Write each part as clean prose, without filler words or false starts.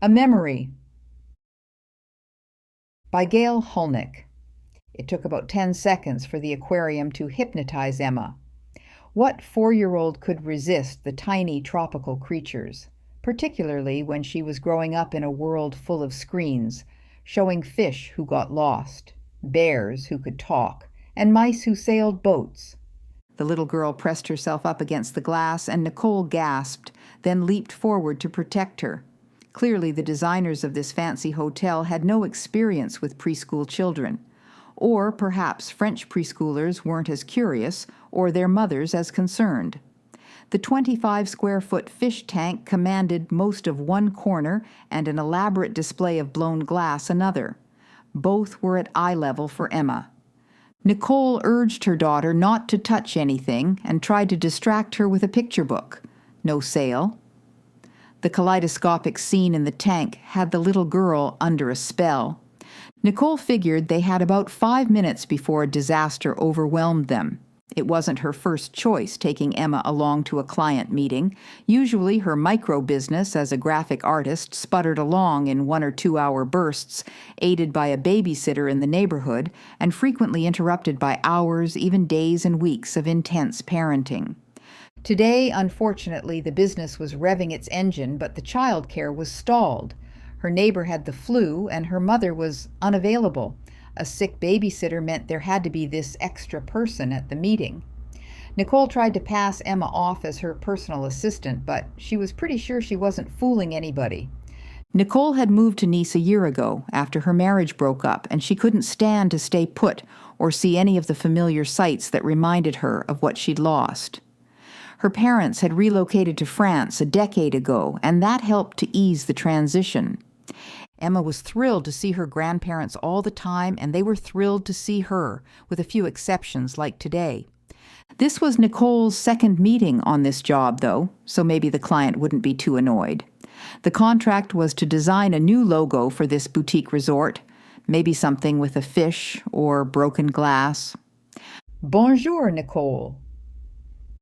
A Memory by Gail Hulnick. It took about 10 seconds for the aquarium to hypnotize Emma. What 4-year-old could resist the tiny tropical creatures, particularly when she was growing up in a world full of screens, showing fish who got lost, bears who could talk, and mice who sailed boats? The little girl pressed herself up against the glass, and Nicole gasped, then leaped forward to protect her. Clearly, the designers of this fancy hotel had no experience with preschool children. Or perhaps French preschoolers weren't as curious, or their mothers as concerned. The 25-square-foot fish tank commanded most of one corner and an elaborate display of blown glass another. Both were at eye level for Emma. Nicole urged her daughter not to touch anything and tried to distract her with a picture book. No sale. The kaleidoscopic scene in the tank had the little girl under a spell. Nicole figured they had about 5 minutes before a disaster overwhelmed them. It wasn't her first choice taking Emma along to a client meeting. Usually her micro-business as a graphic artist sputtered along in 1 or 2 hour bursts, aided by a babysitter in the neighborhood, and frequently interrupted by hours, even days and weeks of intense parenting. Today, unfortunately, the business was revving its engine, but the child care was stalled. Her neighbor had the flu, and her mother was unavailable. A sick babysitter meant there had to be this extra person at the meeting. Nicole tried to pass Emma off as her personal assistant, but she was pretty sure she wasn't fooling anybody. Nicole had moved to Nice a year ago, after her marriage broke up, and she couldn't stand to stay put or see any of the familiar sights that reminded her of what she'd lost. Her parents had relocated to France a decade ago, and that helped to ease the transition. Emma was thrilled to see her grandparents all the time, and they were thrilled to see her, with a few exceptions like today. This was Nicole's second meeting on this job, though, so maybe the client wouldn't be too annoyed. The contract was to design a new logo for this boutique resort, maybe something with a fish or broken glass. Bonjour, Nicole.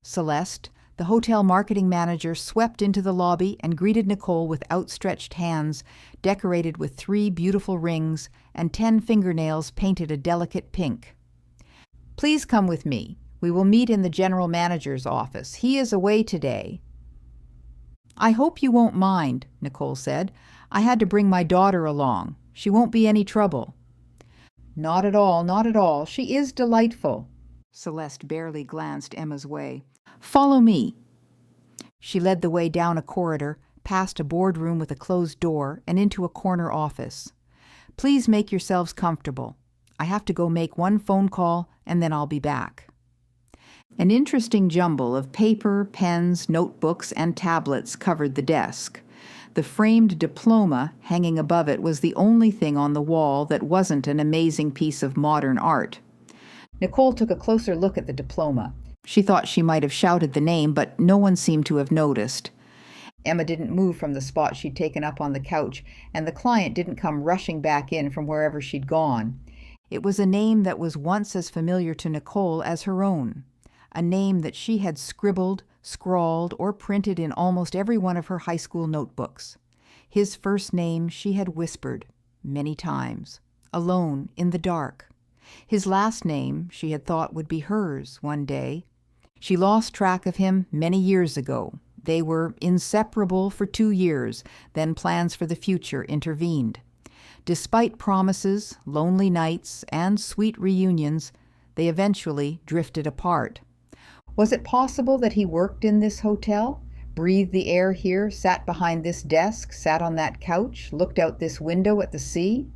Celeste, the hotel marketing manager, swept into the lobby and greeted Nicole with outstretched hands, decorated with 3 beautiful rings and 10 fingernails painted a delicate pink. Please come with me. We will meet in the general manager's office. He is away today. I hope you won't mind, Nicole said. I had to bring my daughter along. She won't be any trouble. Not at all, not at all. She is delightful. Celeste barely glanced Emma's way. Follow me. She led the way down a corridor, past a boardroom with a closed door, and into a corner office. Please make yourselves comfortable. I have to go make one phone call, and then I'll be back. An interesting jumble of paper, pens, notebooks, and tablets covered the desk. The framed diploma hanging above it was the only thing on the wall that wasn't an amazing piece of modern art. Nicole took a closer look at the diploma. She thought she might have shouted the name, but no one seemed to have noticed. Emma didn't move from the spot she'd taken up on the couch, and the client didn't come rushing back in from wherever she'd gone. It was a name that was once as familiar to Nicole as her own. A name that she had scribbled, scrawled, or printed in almost every one of her high school notebooks. His first name she had whispered many times, alone in the dark. His last name she had thought would be hers one day. She lost track of him many years ago. They were inseparable for 2 years, then plans for the future intervened. Despite promises, lonely nights, and sweet reunions, they eventually drifted apart. Was it possible that he worked in this hotel, breathed the air here, sat behind this desk, sat on that couch, looked out this window at the sea?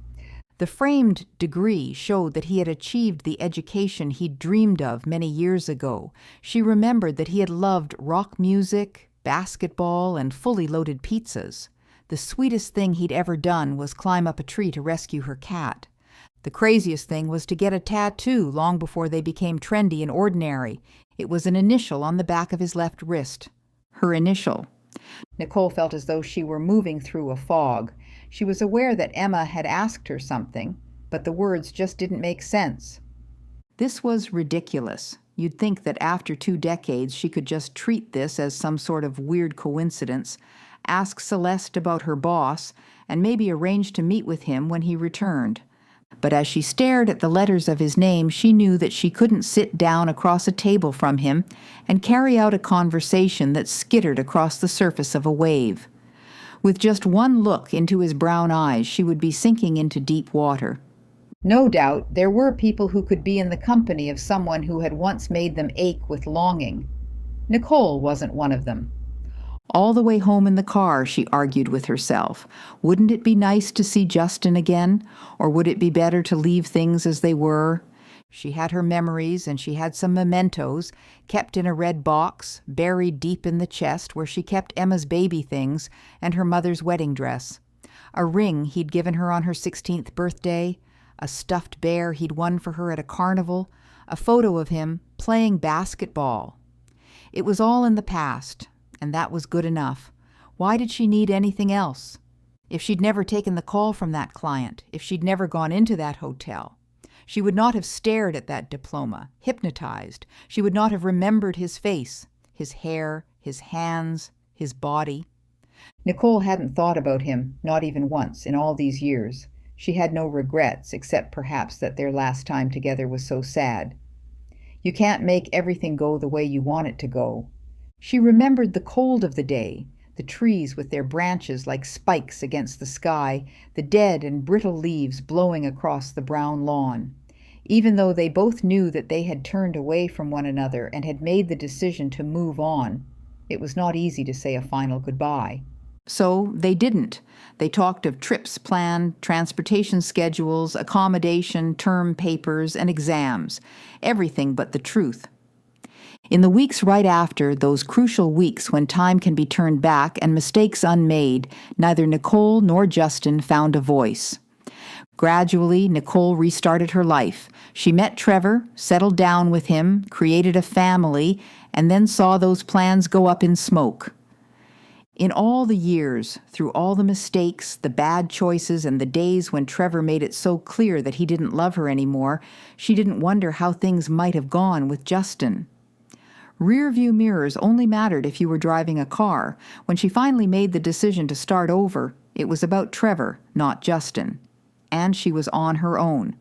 The framed degree showed that he had achieved the education he'd dreamed of many years ago. She remembered that he had loved rock music, basketball, and fully loaded pizzas. The sweetest thing he'd ever done was climb up a tree to rescue her cat. The craziest thing was to get a tattoo long before they became trendy and ordinary. It was an initial on the back of his left wrist. Her initial. Nicole felt as though she were moving through a fog. She was aware that Emma had asked her something, but the words just didn't make sense. This was ridiculous. You'd think that after 2 decades she could just treat this as some sort of weird coincidence, ask Celeste about her boss, and maybe arrange to meet with him when he returned. But as she stared at the letters of his name, she knew that she couldn't sit down across a table from him and carry out a conversation that skittered across the surface of a wave. With just one look into his brown eyes, she would be sinking into deep water. No doubt there were people who could be in the company of someone who had once made them ache with longing. Nicole wasn't one of them. All the way home in the car, she argued with herself. Wouldn't it be nice to see Justin again? Or would it be better to leave things as they were? She had her memories, and she had some mementos, kept in a red box, buried deep in the chest where she kept Emma's baby things and her mother's wedding dress. A ring he'd given her on her 16th birthday, a stuffed bear he'd won for her at a carnival, a photo of him playing basketball. It was all in the past, and that was good enough. Why did she need anything else? If she'd never taken the call from that client, if she'd never gone into that hotel, she would not have stared at that diploma, hypnotized. She would not have remembered his face, his hair, his hands, his body. Nicole hadn't thought about him, not even once, in all these years. She had no regrets, except perhaps that their last time together was so sad. You can't make everything go the way you want it to go. She remembered the cold of the day, the trees with their branches like spikes against the sky, the dead and brittle leaves blowing across the brown lawn. Even though they both knew that they had turned away from one another and had made the decision to move on, it was not easy to say a final goodbye. So they didn't. They talked of trips planned, transportation schedules, accommodation, term papers, and exams. Everything but the truth. In the weeks right after, those crucial weeks when time can be turned back and mistakes unmade, neither Nicole nor Justin found a voice. Gradually, Nicole restarted her life. She met Trevor, settled down with him, created a family, and then saw those plans go up in smoke. In all the years, through all the mistakes, the bad choices, and the days when Trevor made it so clear that he didn't love her anymore, she didn't wonder how things might have gone with Justin. Rear-view mirrors only mattered if you were driving a car. When she finally made the decision to start over, it was about Trevor, not Justin. And she was on her own.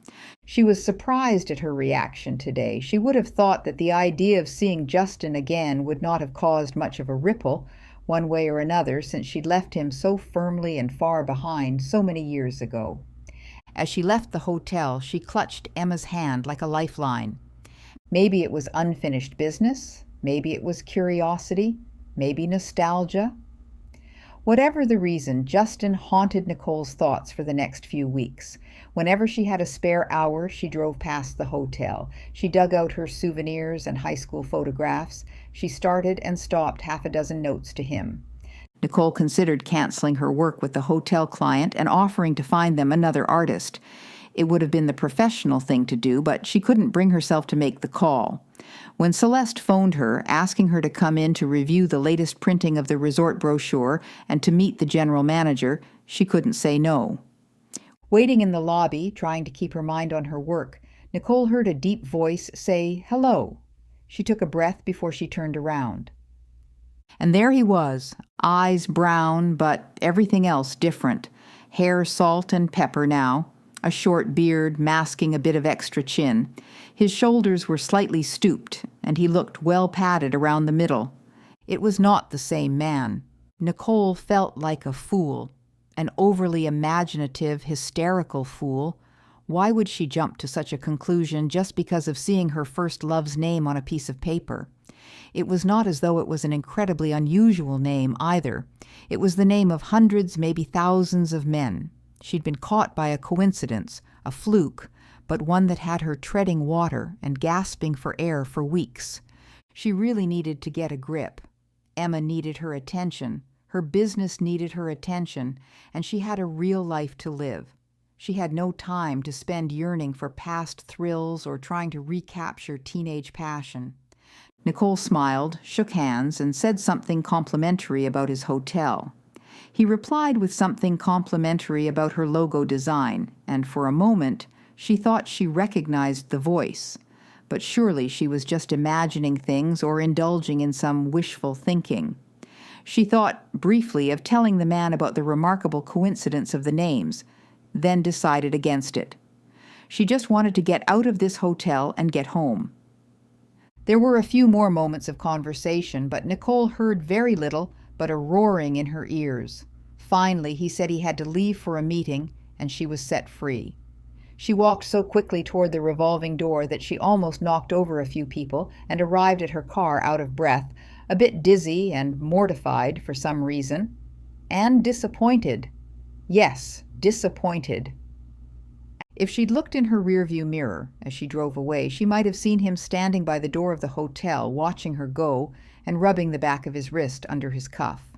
She was surprised at her reaction today. She would have thought that the idea of seeing Justin again would not have caused much of a ripple, one way or another, since she'd left him so firmly and far behind so many years ago. As she left the hotel, she clutched Emma's hand like a lifeline. Maybe it was unfinished business, maybe it was curiosity, maybe nostalgia. Whatever the reason, Justin haunted Nicole's thoughts for the next few weeks. Whenever she had a spare hour, she drove past the hotel. She dug out her souvenirs and high school photographs. She started and stopped half a dozen notes to him. Nicole considered canceling her work with the hotel client and offering to find them another artist. It would have been the professional thing to do, but she couldn't bring herself to make the call. When Celeste phoned her, asking her to come in to review the latest printing of the resort brochure and to meet the general manager, she couldn't say no. Waiting in the lobby, trying to keep her mind on her work, Nicole heard a deep voice say, "Hello." She took a breath before she turned around. And there he was, eyes brown, but everything else different. Hair salt and pepper now. A short beard masking a bit of extra chin. His shoulders were slightly stooped, and he looked well padded around the middle. It was not the same man. Nicole felt like a fool, an overly imaginative, hysterical fool. Why would she jump to such a conclusion just because of seeing her first love's name on a piece of paper? It was not as though it was an incredibly unusual name either. It was the name of hundreds, maybe thousands of men. She'd been caught by a coincidence, a fluke, but one that had her treading water and gasping for air for weeks. She really needed to get a grip. Emma needed her attention. Her business needed her attention, and she had a real life to live. She had no time to spend yearning for past thrills or trying to recapture teenage passion. Nicole smiled, shook hands, and said something complimentary about his hotel. He replied with something complimentary about her logo design, and for a moment she thought she recognized the voice. But surely she was just imagining things or indulging in some wishful thinking. She thought briefly of telling the man about the remarkable coincidence of the names, then decided against it. She just wanted to get out of this hotel and get home. There were a few more moments of conversation, but Nicole heard very little but a roaring in her ears. Finally, he said he had to leave for a meeting, and she was set free. She walked so quickly toward the revolving door that she almost knocked over a few people and arrived at her car out of breath, a bit dizzy and mortified for some reason, and disappointed. Yes, disappointed. If she'd looked in her rearview mirror as she drove away, she might have seen him standing by the door of the hotel, watching her go and rubbing the back of his wrist under his cuff.